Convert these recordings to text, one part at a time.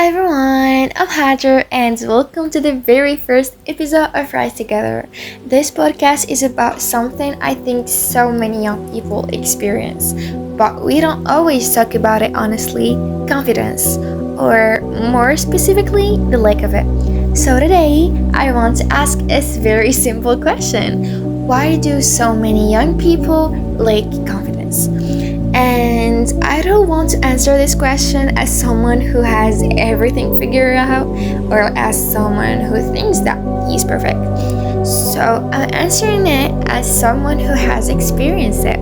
everyone, I'm Hajar and welcome to the very first episode of Rise Together. This podcast is about something I think so many young people experience, but we don't always talk about it honestly: confidence, or more specifically, the lack of it. So today, I want to ask a very simple question: why do so many young people lack confidence? And I don't want to answer this question as someone who has everything figured out or as someone who thinks that he's perfect. So I'm answering it as someone who has experienced it,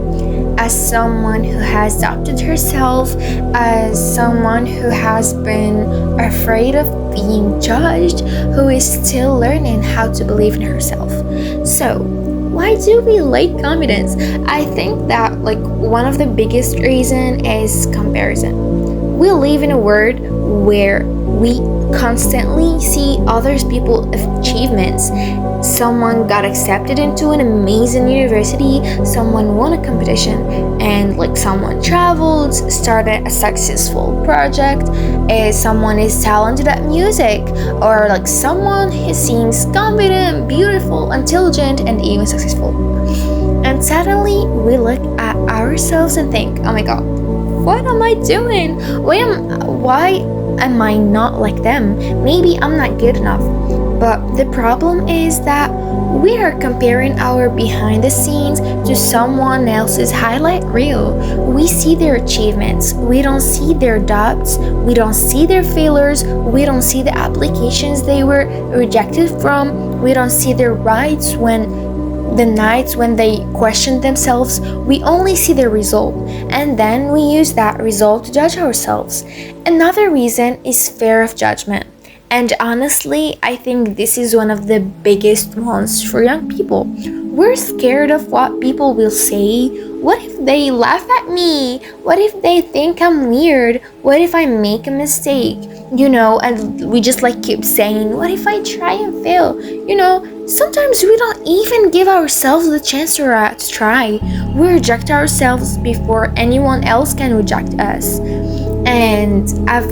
as someone who has doubted herself, as someone who has been afraid of being judged, who is still learning how to believe in herself. So, why do we lack confidence? I think that one of the biggest reason is comparison. We live in a world where we constantly see others people's achievements. Someone got accepted into an amazing university, someone won a competition, and someone traveled, started a successful project, someone is talented at music, or someone who seems confident, beautiful, intelligent, and even successful. And suddenly we look at ourselves and think, oh my god, what am I doing? Why am I not like them? Maybe I'm not good enough. But the problem is that we are comparing our behind the scenes to someone else's highlight reel. We see their achievements, we don't see their doubts, we don't see their failures, we don't see the applications they were rejected from, we don't see their the nights when they question themselves. We only see the result, and then we use that result to judge ourselves. Another reason is fear of judgment. And honestly, I think this is one of the biggest ones for young people. We're scared of what people will say. What if they laugh at me? What if they think I'm weird? What if I make a mistake? And we just keep saying, what if I try and fail? Sometimes we don't even give ourselves the chance to try. We reject ourselves before anyone else can reject us. And I've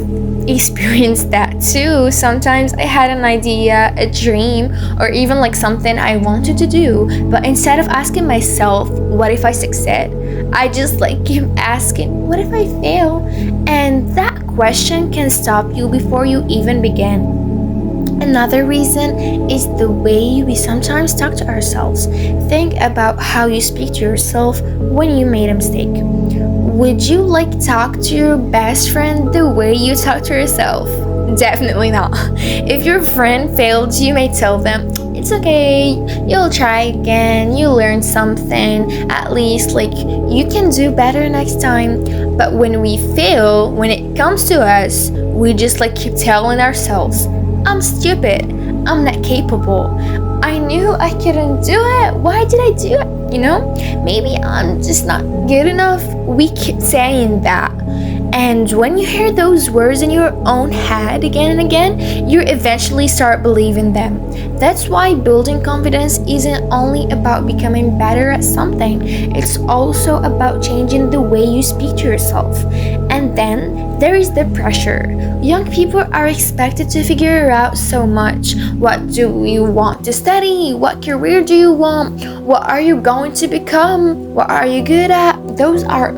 experienced that too. Sometimes I had an idea, a dream, or even something I wanted to do, but instead of asking myself, what if I succeed, I just keep asking, what if I fail? And that question can stop you before you even begin. Another reason is the way we sometimes talk to ourselves. Think about how you speak to yourself when you made a mistake. Would you talk to your best friend the way you talk to yourself? Definitely not. If your friend failed, you may tell them, it's okay, you'll try again, you learned something, at least you can do better next time. But when we fail, when it comes to us, we just keep telling ourselves, I'm stupid, I'm not capable, I knew I couldn't do it, why did I do it? Maybe I'm just not good enough. We keep saying that. And when you hear those words in your own head again and again, you eventually start believing them. That's why building confidence isn't only about becoming better at something, it's also about changing the way you speak to yourself. And then there is the pressure. Young people are expected to figure out so much. What do you want to study? What career do you want? What are you going to become? What are you good at? Those are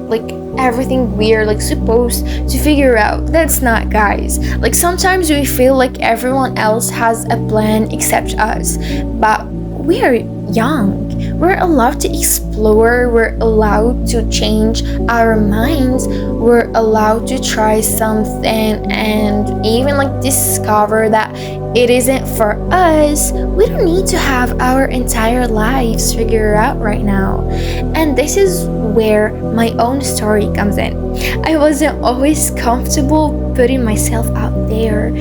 everything we're supposed to figure out. That's not, guys. Sometimes we feel everyone else has a plan except us, but we are young. We're allowed to explore, we're allowed to change our minds, we're allowed to try something and even discover that it isn't for us. We don't need to have our entire lives figured out right now. And this is where my own story comes in. I wasn't always comfortable putting myself out there.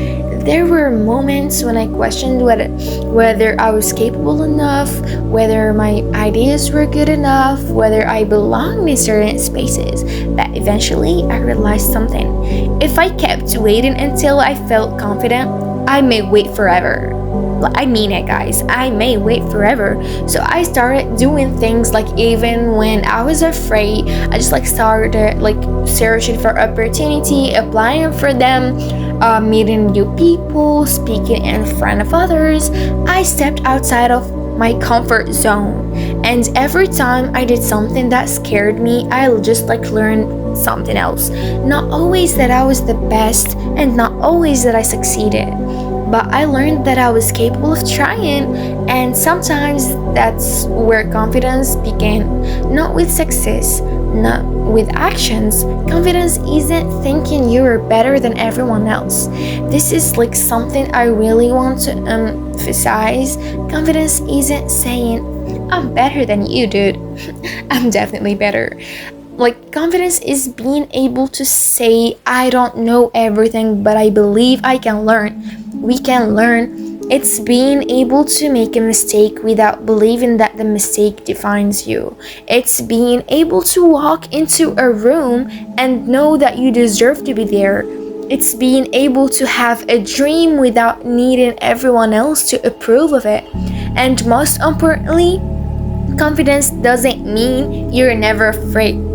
There were moments when I questioned whether I was capable enough, whether my ideas were good enough, whether I belonged in certain spaces. But eventually I realized something. If I kept waiting until I felt confident, I may wait forever. I mean it, guys. I may wait forever. So I started doing things like even when I was afraid, I just like started like searching for opportunity, applying for them, meeting new people, speaking in front of others. I stepped outside of my comfort zone, and every time I did something that scared me, I'll just like learn something else. Not always that I was the best, and not always that I succeeded, but I learned that I was capable of trying. And sometimes that's where confidence began. Not with success, not with actions. Confidence isn't thinking you're better than everyone else. This is like something I really want to emphasize. Confidence isn't saying, I'm better than you, dude. I'm definitely better. Like, confidence is being able to say, I don't know everything, but I believe I can learn. We can learn. It's being able to make a mistake without believing that the mistake defines you. It's being able to walk into a room and know that you deserve to be there. It's being able to have a dream without needing everyone else to approve of it. And most importantly, confidence doesn't mean you're never afraid.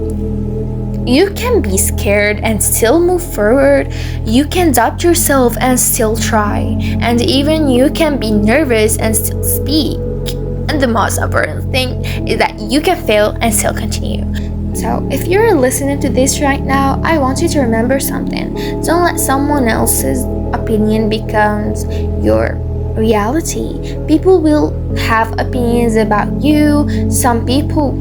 You can be scared and still move forward. You can doubt yourself and still try. And even you can be nervous and still speak. And the most important thing is that you can fail and still continue. So, if you're listening to this right now, I want you to remember something. Don't let someone else's opinion become your reality. People will have opinions about you. Some people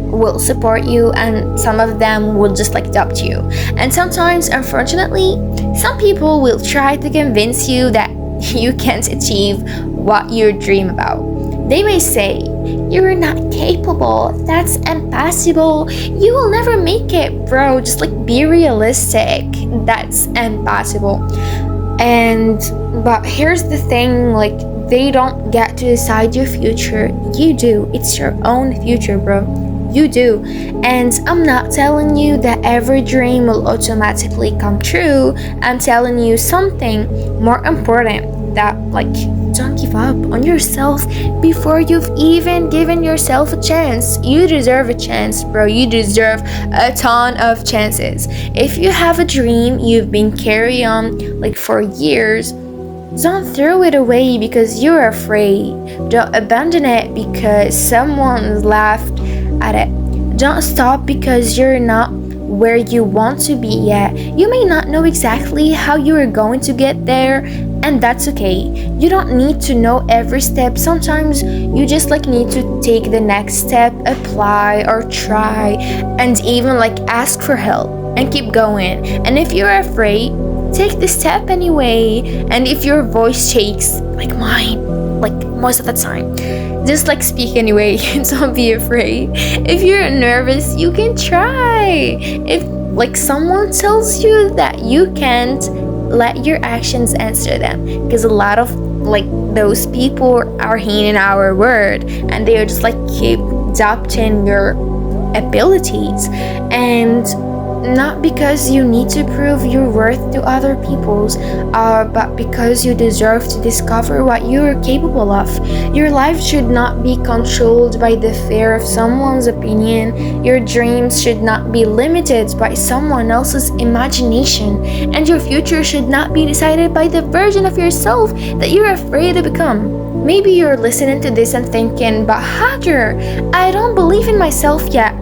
will support you, and some of them will just like doubt you. And sometimes, unfortunately, some people will try to convince you that you can't achieve what you dream about. They may say, you're not capable, that's impossible, you will never make it, bro. Just like be realistic, that's impossible. But here's the thing, like, they don't get to decide your future. You do. It's your own future, bro. You do. And I'm not telling you that every dream will automatically come true. I'm telling you something more important, that like, don't give up on yourself before you've even given yourself a chance. You deserve a chance, bro. You deserve a ton of chances. If you have a dream you've been carrying on like for years, don't throw it away because you're afraid. Don't abandon it because someone laughed at it. Don't stop because you're not where you want to be yet. You may not know exactly how you are going to get there, and that's okay. You don't need to know every step. Sometimes you just like need to take the next step, apply or try, and even like ask for help and keep going. And if you're afraid, take the step anyway. And if your voice shakes like mine, like most of the time, just like speak anyway. Don't be afraid. If you're nervous, you can try. If like someone tells you that you can't, let your actions answer them, because a lot of like those people are hearing our word, and they are just like keep doubting your abilities. And not because you need to prove your worth to other people's, but because you deserve to discover what you are capable of. Your life should not be controlled by the fear of someone's opinion. Your dreams should not be limited by someone else's imagination. And your future should not be decided by the version of yourself that you're afraid to become. Maybe you're listening to this and thinking, but Hajar, I don't believe in myself yet.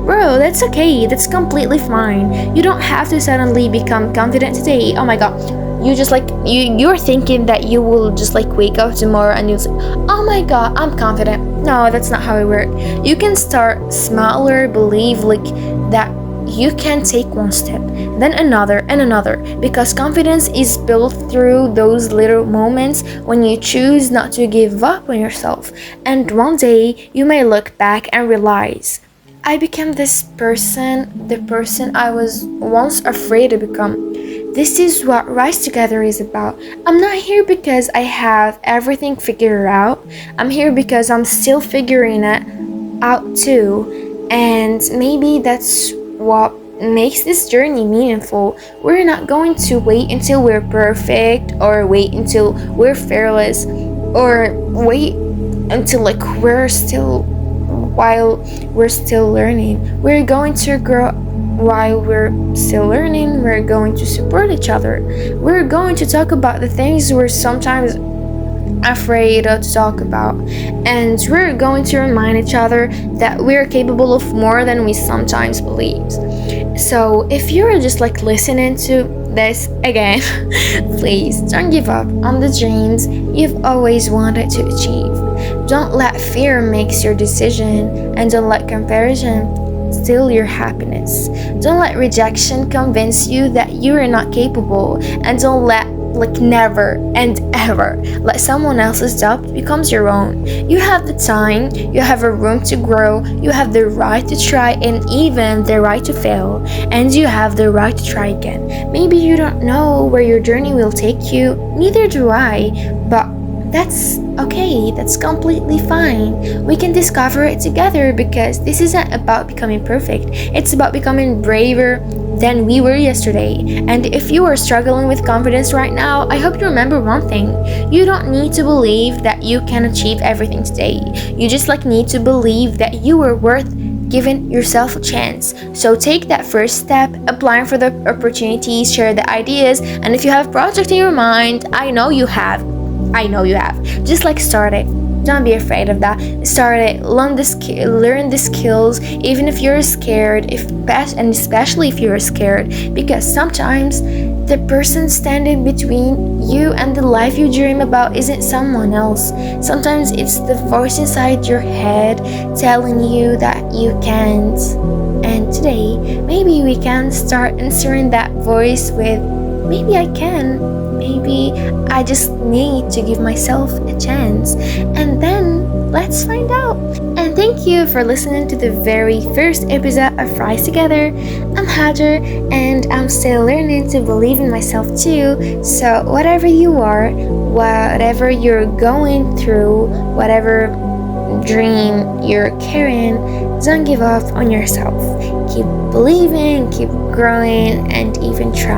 Bro, that's okay. That's completely fine. You don't have to suddenly become confident today. Oh my god. You just like, you're thinking that you will just like wake up tomorrow and you'll say, oh my god, I'm confident. No, that's not how it works. You can start smaller, believe like that you can take one step, then another and another, because confidence is built through those little moments when you choose not to give up on yourself. And one day you may look back and realize, I became this person, the person I was once afraid to become. This is what Rise Together is about. I'm not here because I have everything figured out. I'm here because I'm still figuring it out too. And maybe that's what makes this journey meaningful. We're not going to wait until we're perfect or wait until we're fearless. or wait until like while we're still learning. We're going to grow while we're still learning. We're going to support each other. We're going to talk about the things we're sometimes afraid to talk about, and we're going to remind each other that we're capable of more than we sometimes believe. So if you're just like listening to this again, please don't give up on the dreams you've always wanted to achieve. Don't let fear make your decision, and don't let comparison steal your happiness. Don't let rejection convince you that you are not capable, and don't let never and ever let someone else's doubt becomes your own. You have the time, you have a room to grow, you have the right to try and even the right to fail, and you have the right to try again. Maybe you don't know where your journey will take you, neither do I, but that's okay, that's completely fine. We can discover it together, because this isn't about becoming perfect, it's about becoming braver than we were yesterday. And if you are struggling with confidence right now, I hope you remember one thing. You don't need to believe that you can achieve everything today. You just need to believe that you are worth giving yourself a chance. So take that first step, applying for the opportunities, share the ideas, and if you have a project in your mind, I know you have. Just start it. Don't be afraid of that. Start it. Learn the skills, even if you're scared. And especially if you're scared, because sometimes the person standing between you and the life you dream about isn't someone else. Sometimes it's the voice inside your head telling you that you can't. And today, maybe we can start answering that voice with, maybe I can. Maybe I just need to give myself a chance, and then let's find out. And thank you for listening to the very first episode of Rise Together. I'm Hajar, and I'm still learning to believe in myself too. So whatever you are, whatever you're going through, whatever dream you're carrying, don't give up on yourself. Keep believing, keep growing, and even try.